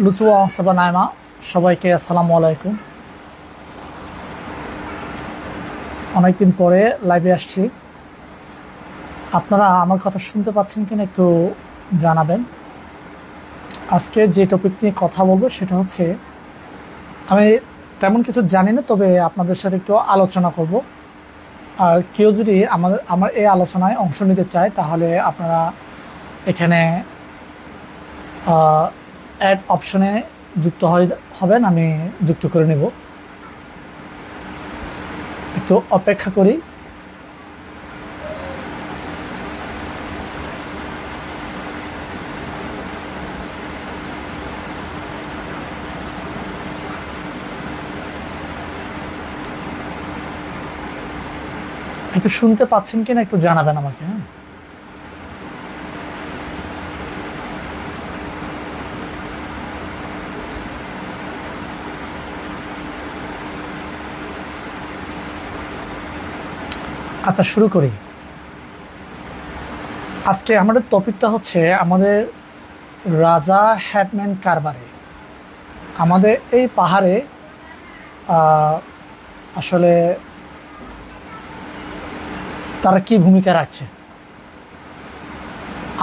লুচুয়া সাবা নাইমা সবাইকে আসসালামু আলাইকুম। অনেকদিন পরে লাইভে আসছি, আপনারা আমার কথা শুনতে পাচ্ছেন কিনা একটু জানাবেন। আজকে যে টপিক নিয়ে কথা বলবো সেটা হচ্ছে, আমি তেমন কিছু জানি না, তবে আপনাদের সাথে একটু আলোচনা করব। আর কেউ যদি আমার এই আলোচনায় অংশ নিতে চায় তাহলে আপনারা এখানে অ্যাড অপশনে যুক্ত হবেন, আমি যুক্ত করে নেব। একটু অপেক্ষা করি। একটু শুনতে পাচ্ছেন কিনা একটু জানাবেন আমাকে। হ্যাঁ, আচ্ছা শুরু করি। আজকে আমাদের টপিকটা হচ্ছে আমাদের রাজা হ্যাটম্যান কারবারে। আমাদের এই পাহাড়ে আসলে তারা কি ভূমিকা রাখছে।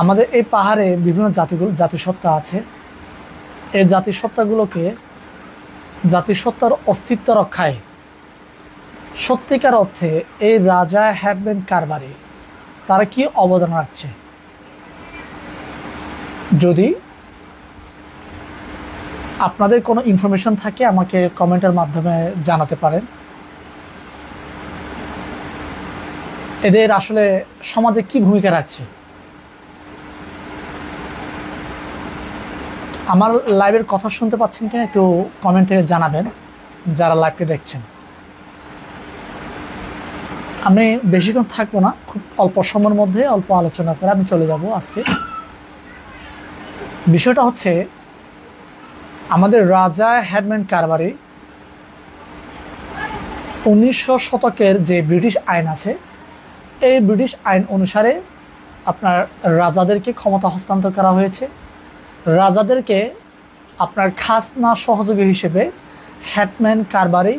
আমাদের এই পাহাড়ে বিভিন্ন জাতিসত্তা আছে। এই জাতিসত্তার অস্তিত্ব রক্ষায় সত্যিকার অর্থে এই রাজা হ্যাটম্যান কারবারে তারা কি অবদান রাখছে, যদি আপনাদের কোনো ইনফরমেশন থাকে আমাকে কমেন্টের মাধ্যমে জানাতে পারেন। এদের আসলে সমাজে কি ভূমিকা রাখছে। আমার লাইভের কথা শুনতে পাচ্ছেন কিনা একটু কমেন্টে জানাবেন যারা লাইভটি দেখছেন। আমি বেশিক্ষণ থাকবো না, খুব অল্প সময়ের মধ্যে অল্প আলোচনা করে আমি চলে যাব। আজকে বিষয়টা হচ্ছে, আমাদের রাজা হ্যাটম্যান কারবারে 1900 শতকের যে ব্রিটিশ আইন আছে, এই ব্রিটিশ আইন অনুসারে আপনার রাজাদেরকে ক্ষমতা হস্তান্তর করা হয়েছে। রাজাদেরকে আপনার খাজনা সহযোগী হিসেবে হ্যাটম্যান কারবারে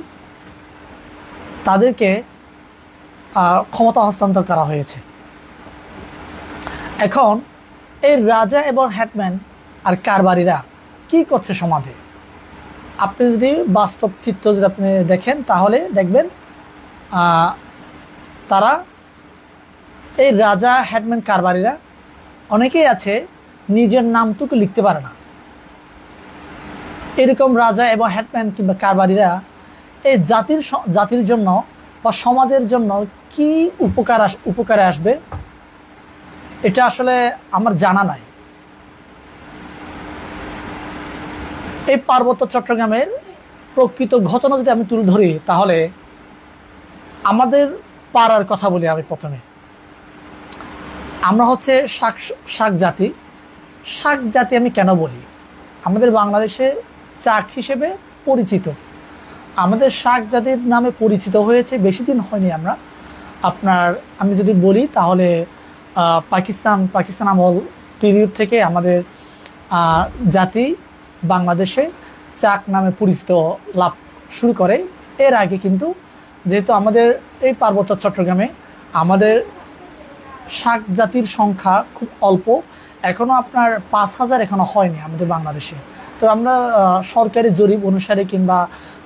তাদেরকে ক্ষমতা হস্তান্তর করা হয়েছে। এখন এই রাজা এবং হ্যাটম্যান আর কারবারিরা কি করছে সমাজে, আপনি যদি বাস্তব চিত্র যদি আপনি দেখেন তাহলে দেখবেন তারা এই রাজা হ্যাটম্যান কারবারিরা অনেকেই আছে নিজের নামটুকু লিখতে পারে না। এরকম রাজা এবং হ্যাটম্যান কিংবা কারবারিরা এই জাতির জন্য বা সমাজের জন্য কি উপকারে আসবে এটা আসলে আমার জানা নাই। এই পার্বত্য চট্টগ্রামের প্রকৃত ঘটনা যদি আমি তুলে ধরি তাহলে আমাদের পাড়ার কথা বলি। আমি প্রথমে, আমরা হচ্ছে শাক জাতি আমি কেন বলি, আমাদের বাংলাদেশে চাক হিসেবে পরিচিত। আমাদের শাক জাতির নামে পরিচিত হয়েছে বেশি দিন হয়নি। আমি যদি বলি তাহলে পাকিস্তান আমল পিরিয়ড থেকে আমাদের জাতি বাংলাদেশে চাক নামে পরিচিত লাভ শুরু করে। এর আগে কিন্তু যেহেতু আমাদের এই পার্বত্য চট্টগ্রামে আমাদের শাক জাতির সংখ্যা খুব অল্প, এখনও আপনার 5000 এখনও হয়নি আমাদের বাংলাদেশে। তো আমরা সরকারি জরিপ অনুসারে কিংবা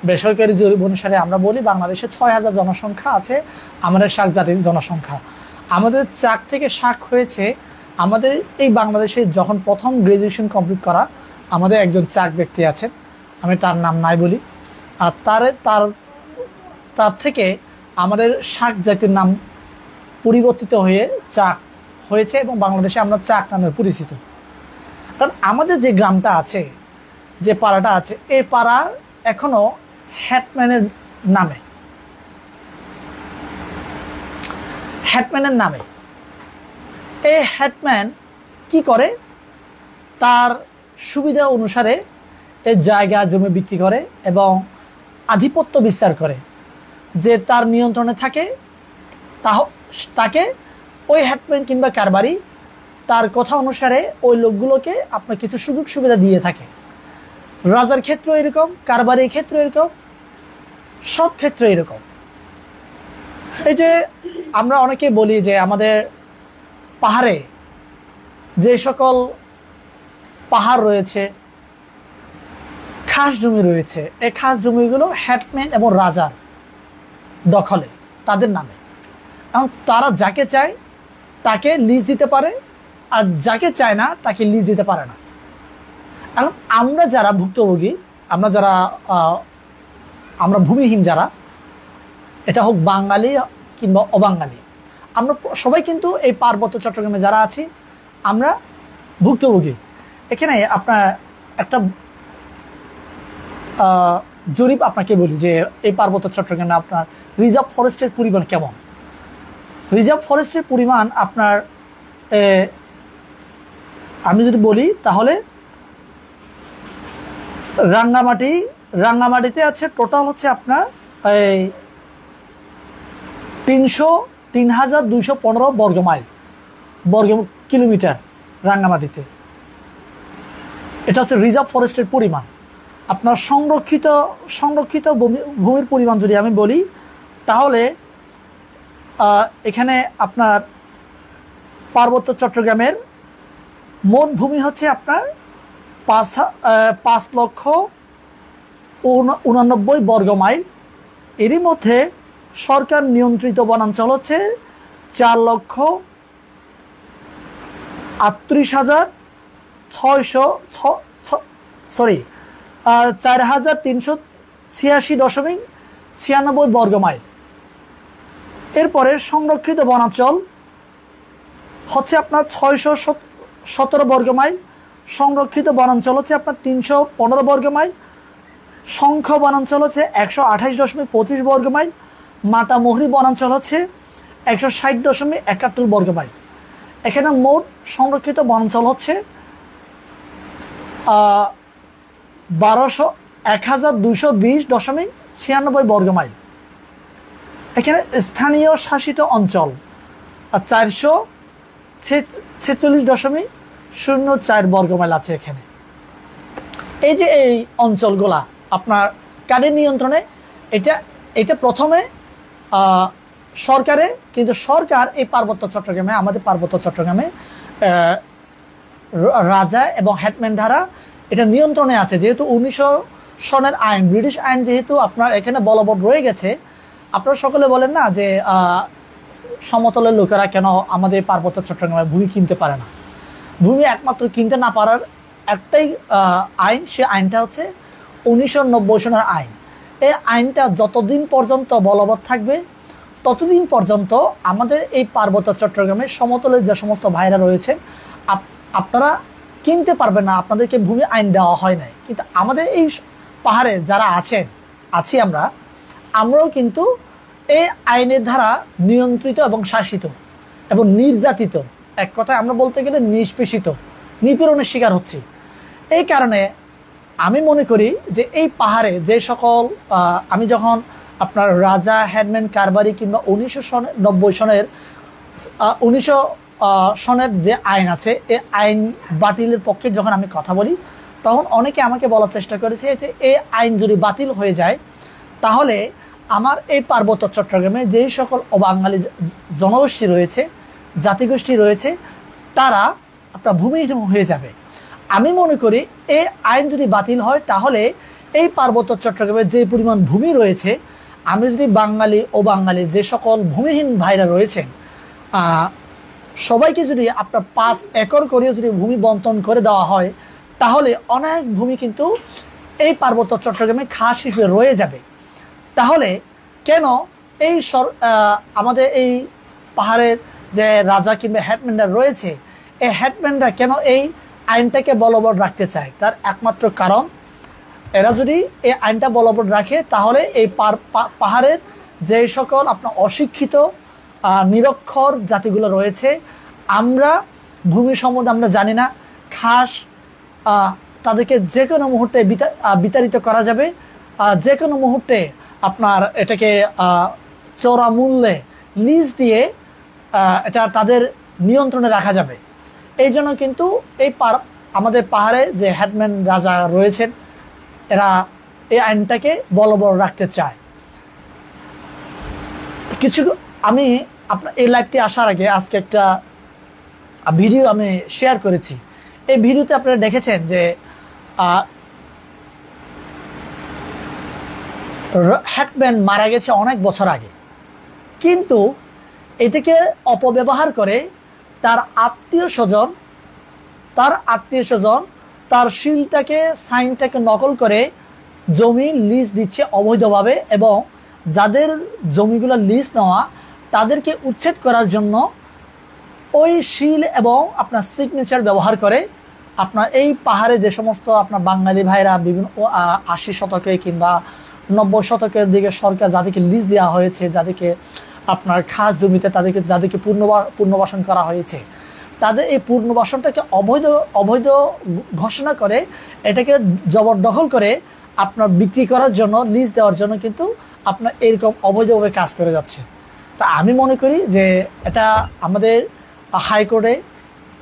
বেসরকারি জরিপ অনুসারে আমরা বলি বাংলাদেশে 6000 জনসংখ্যা আছে আমাদের শাক জাতির জনসংখ্যা। আমাদের চাক থেকে শাক হয়েছে আমাদের এই বাংলাদেশে যখন প্রথম গ্রাজুয়েশন কমপ্লিট করা আমাদের একজন চাক ব্যক্তি আছেন, আমি তার নাম নাই বলি। আর তার থেকে আমাদের শাক জাতির নাম পরিবর্তিত হয়ে চাক হয়েছে এবং বাংলাদেশে আমরা চাক নামে পরিচিত। কারণ আমাদের যে গ্রামটা আছে, যে পাড়াটা আছে, এই পাড়া এখনো হ্যাটম্যানের নামে। এই হ্যাটম্যান কি করে, তার সুবিধা অনুসারে এই জায়গা জমি বিক্রি করে এবং আধিপত্য বিস্তার করে। যে তার নিয়ন্ত্রণে থাকে তাকে ওই হ্যাটম্যান কিংবা কারবারি তার কথা অনুসারে ওই লোকগুলোকে আপনার কিছু সুযোগ সুবিধা দিয়ে থাকে। রাজার ক্ষেত্রে এরকম, কারবারির ক্ষেত্রে এরকম, সব ক্ষেত্রে এরকম। এই যে আমরা অনেকে বলি যে আমাদের পাহাড়ে যে সকল পাহাড় রয়েছে, খাস জমি রয়েছে, এই খাস জমিগুলো হেডম্যান এবং রাজার দখলে, তাদের নামে। এবং তারা যাকে চায় তাকে লিজ দিতে পারে, আর যাকে চায় না তাকে লিজ দিতে পারে না। এবং আমরা যারা ভুক্তভোগী, আমরা ভূমিহীন যারা, এটা হোক বাঙালি কিংবা অবাঙালি, আমরা সবাই কিন্তু এই পার্বত্য চট্টগ্রামে যারা আছি আমরা ভুক্তভোগী। এখানে আপনার একটা জরিপ আপনাকে বলি যে এই পার্বত্য চট্টগ্রামে আপনার রিজার্ভ ফরেস্টের পরিমাণ কেমন। রিজার্ভ ফরেস্টের পরিমাণ আপনার আমি যদি বলি তাহলে রাঙ্গামাটিতে আছে টোটাল হচ্ছে আপনার এই ৩,২১৫ বর্গ কিলোমিটার রাঙ্গামাটিতে। এটা হচ্ছে রিজার্ভ ফরেস্টের পরিমাণ। আপনার সংরক্ষিত ভূমির পরিমাণ যদি আমি বলি তাহলে এখানে আপনার পার্বত্য চট্টগ্রামের মোট ভূমি হচ্ছে আপনার ৫,৮৯,০৯৯ বর্গ মাইল। এরই মধ্যে সরকার নিয়ন্ত্রিত বনাঞ্চল হচ্ছে ৪,৩৮৬,৯৬ বর্গ মাইল। এরপরে সংরক্ষিত বনাঞ্চল হচ্ছে আপনার ৬১৭ বর্গ মাইল। সংরক্ষিত বনাঞ্চল হচ্ছে আপনার ৩১৫ বর্গ মাইল। শঙ্খ বনাঞ্চল হচ্ছে ১২৮.২৫ বর্গ মাইল। মাটামুহুরী বনাঞ্চল হচ্ছে ১৬০.৭১ বর্গ মাইল। এখানে মোট সংরক্ষিত বনাঞ্চল হচ্ছে ১,২২০.৯৬ বর্গ মাইল। এখানে স্থানীয় শাসিত অঞ্চল ৪৪৬.০৪ বর্গ মাইল আছে এখানে। এই যে এই অঞ্চলগুলা আপনার কাদের নিয়ন্ত্রণে, এটা প্রথমে সরকারে, কিন্তু সরকার এই আমাদের পার্বত্য চট্টগ্রামে রাজা এবং হেডম্যান দ্বারা এটা নিয়ন্ত্রণে আছে। যেহেতু ১৯০০ সনের আইন, ব্রিটিশ আইন যেহেতু আপনার এখানে বলবৎ রয়ে গেছে, আপনারা সকলে বলেন না যে সমতলের লোকেরা কেন আমাদের পার্বত্য চট্টগ্রামে ভূমি কিনতে পারে না। ভূমি একমাত্র কিনতে না পারার একটাই আইন, সে আইনটা হচ্ছে ১৯৯০ সনের আইন। এই আইনটা যতদিন পর্যন্ত বলবৎ থাকবে ততদিন পর্যন্ত আমাদের এই পার্বত্য চট্টগ্রামে সমতলের যে সমস্ত ভাইরা রয়েছে আপনারা কিনতে পারবেন না, আপনাদেরকে ভূমি আইন দেওয়া হয় নাই। কিন্তু আমাদের এই পাহাড়ে যারা আছি আমরাও কিন্তু এই আইনের দ্বারা নিয়ন্ত্রিত এবং শাসিত এবং নির্যাতিত, এক কথায় আমরা বলতে গেলে নিষ্পেষিত, নিপীড়নের শিকার হচ্ছি। এই কারণে আমি মনে করি যে এই পাহাড়ে যে সকল আমি যখন আপনার রাজা, হেডম্যান, কারবারি কিংবা ১৯৯০ সনের যে আইন আছে, এই আইন বাতিলের পক্ষে যখন আমি কথা বলি তখন অনেকে আমাকে বলার চেষ্টা করেছে যে এই আইন যদি বাতিল হয়ে যায় তাহলে আমার এই পার্বত্য চট্টগ্রামে যেই সকল অবাঙালি জনগোষ্ঠী রয়েছে, জাতিগোষ্ঠী রয়েছে, তারা আপনার ভূমিহীন হয়ে যাবে। আমি মনে করি এই আইন যদি বাতিল হয় তাহলে এই পার্বত্য চট্টগ্রামে যে পরিমাণ ভূমি রয়েছে, আমি যদি বাঙালি ও বাঙালি যে সকল ভূমিহীন ভাইরা রয়েছেন সবাইকে যদি আপনার ৫ একর করেও যদি ভূমি বন্টন করে দেওয়া হয় তাহলে অনেক ভূমি কিন্তু এই পার্বত্য চট্টগ্রামে খাস হিসেবে রয়ে যাবে। তাহলে কেন আমাদের এই পাহাড়ের যে রাজা কিংবা হেডম্যানরা রয়েছে, এই হেডম্যানরা কেন এই আইনটাকে বলবৎ রাখতে চায়? তার একমাত্র কারণ, এরা যদি এই আইনটা বলবৎ রাখে তাহলে এই পাহাড়ের যে সকল আপনার অশিক্ষিত নিরক্ষর জাতিগুলো রয়েছে, আমরা ভূমি সম্বন্ধে আমরা জানি না, খাস তাদেরকে যে কোনো মুহূর্তে বিতাড়িত করা যাবে, যে কোনো মুহূর্তে আপনার এটাকে চড়া মূল্যে লিজ দিয়ে এটা তাদের নিয়ন্ত্রণে রাখা যাবে। এই জন্য কিন্তু এই আমাদের পাহাড়ে যে হেডম্যান রাজা রয়েছেন এরা এই আইনটাকে বলবৎ রাখতে চায়। কিছু আমি আপনার এই লাইভটি আসার আগে আজকে একটা ভিডিও আমি শেয়ার করেছি। এই ভিডিওতে আপনারা দেখেছেন যে হ্যাটম্যান মারা গেছে অনেক বছর আগে, কিন্তু এটাকে অপব্যবহার করে তার আত্মীয় স্বজন তার শিলটাকে সাইনটাকে নকল করে জমি লিজ দিচ্ছে অবৈধভাবে, এবং যাদের জমিগুলো লিজ নেওয়া তাদেরকে উচ্ছেদ করার জন্য ওই শিল এবং আপনার সিগনেচার ব্যবহার করে আপনার এই পাহাড়ে যে সমস্ত আপনার বাঙালি ভাইরা বিভিন্ন 80 শতকে কিংবা 90 শতকের দিকে সরকার যাদেরকে লিজ দেওয়া হয়েছে, যাদেরকে আপনার খাস জমিতে যাদেরকে পুনর্বাসন করা হয়েছে, তাদের এই পুনর্বাসনটাকে অবৈধ ঘোষণা করে এটাকে জবরদখল করে আপনার বিক্রি করার জন্য, লিজ দেওয়ার জন্য কিন্তু আপনার এরকম অবৈধভাবে কাজ করে যাচ্ছে। তা আমি মনে করি যে এটা আমাদের হাইকোর্টে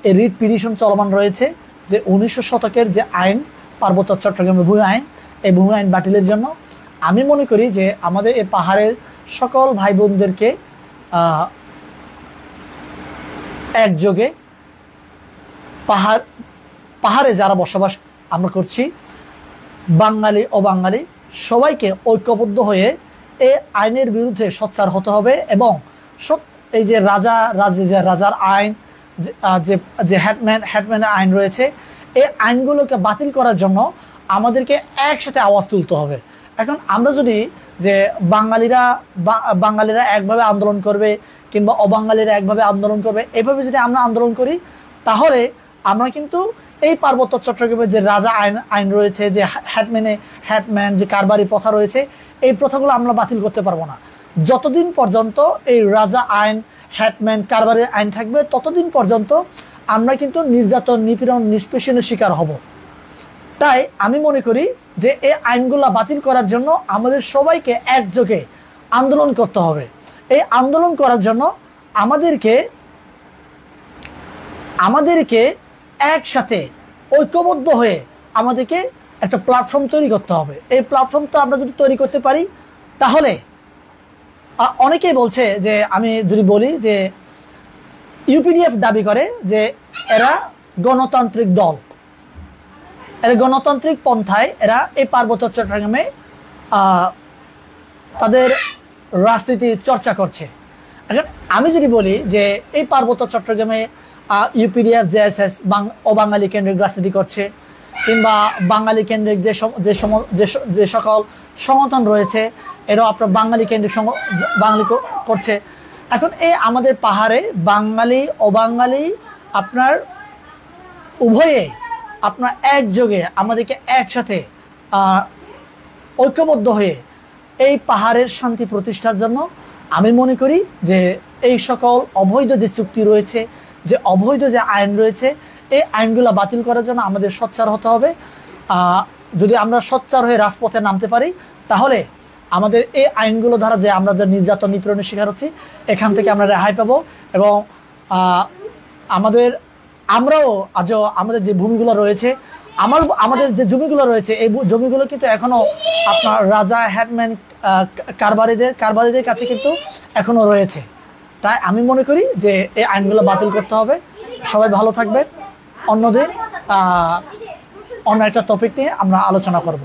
এই রিট পিটিশন চলমান রয়েছে যে 1900 শতকের যে আইন, পার্বত্য চট্টগ্রামের ভূমি আইন, এই ভূমি আইন বাতিলের জন্য আমি মনে করি যে আমাদের এই পাহাড়ের সকল ভাই বোনদেরকে একযোগে পাহাড়ে যারা বসবাস আমরা করছি, বাঙালি অবাঙালি সবাইকে ঐক্যবদ্ধ হয়ে এই আইনের বিরুদ্ধে সোচ্চার হতে হবে, এবং এই যে রাজার আইন, যে হ্যাটম্যানের আইন রয়েছে, এই আইনগুলোকে বাতিল করার জন্য আমাদেরকে একসাথে আওয়াজ তুলতে হবে। এখন আমরা যদি যে বাঙালিরা একভাবে আন্দোলন করবে কিংবা অবাঙালিরা একভাবে আন্দোলন করবে, এভাবে যদি আমরা আন্দোলন করি, তাহলে আমরা কিন্তু এই পার্বত্য চট্টগ্রামের যে রাজা আইন রয়েছে, যে হ্যাটম্যান যে কারবারি প্রথা রয়েছে, এই প্রথাগুলো আমরা বাতিল করতে পারবো না। যতদিন পর্যন্ত এই রাজা আইন, হ্যাটম্যান কারবারির আইন থাকবে, ততদিন পর্যন্ত আমরা কিন্তু নির্যাতন, নিপীড়ন, নিষ্পেষণের শিকার হব। তাই আমি মনে করি যে এই আইনগুলো বাতিল করার জন্য আমাদের সবাইকে একযোগে আন্দোলন করতে হবে। এই আন্দোলন করার জন্য আমাদেরকে একসাথে ঐক্যবদ্ধ হয়ে আমাদেরকে একটা প্ল্যাটফর্ম তৈরি করতে হবে। এই প্ল্যাটফর্মটা আমরা যদি তৈরি করতে পারি, তাহলে অনেকেই বলছে যে, আমি যদি বলি যে ইউপিডিএফ দাবি করে যে এরা গণতান্ত্রিক দল, এরা গণতান্ত্রিক পন্থায় এরা এই পার্বত্য চট্টগ্রামে তাদের রাজনীতি চর্চা করছে। এখন আমি যদি বলি যে এই পার্বত্য চট্টগ্রামে ইউপিডিএফ, জেএসএস অবাঙালি কেন্দ্রিক রাজনীতি করছে, কিংবা বাঙালি কেন্দ্রিক যে সকল সংগঠন রয়েছে এরাও আপনার বাঙালি কেন্দ্রিক বাঙালি করছে। এখন এই আমাদের পাহাড়ে বাঙালি অবাঙালি আপনার উভয়ে আপনার একযোগে আমাদেরকে একসাথে ঐক্যবদ্ধ হয়ে এই পাহাড়ের শান্তি প্রতিষ্ঠার জন্য আমি মনে করি যে এই সকল অবৈধ যে চুক্তি রয়েছে, যে অবৈধ যে আইন রয়েছে, এই আইনগুলো বাতিল করার জন্য আমাদের সোচ্চার হতে হবে। যদি আমরা সোচ্চার হয়ে রাজপথে নামতে পারি, তাহলে আমাদের এই আইনগুলো দ্বারা যে আমরা যে নির্যাতন, নিপীড়নের শিকার হচ্ছি, এখান থেকে আমরা রেহাই পাবো, এবং আমরাও আজও আমাদের যে ভূমিগুলো রয়েছে, আমাদের যে জমিগুলো রয়েছে, এই জমিগুলো কিন্তু এখনো আপনার রাজা, হ্যাটম্যান, কারবারিদের কাছে কিন্তু এখনো রয়েছে। তাই আমি মনে করি যে এই আইনগুলো বাতিল করতে হবে। সবাই ভালো থাকবে। অন্যদিন অন্য একটা টপিক নিয়ে আমরা আলোচনা করব।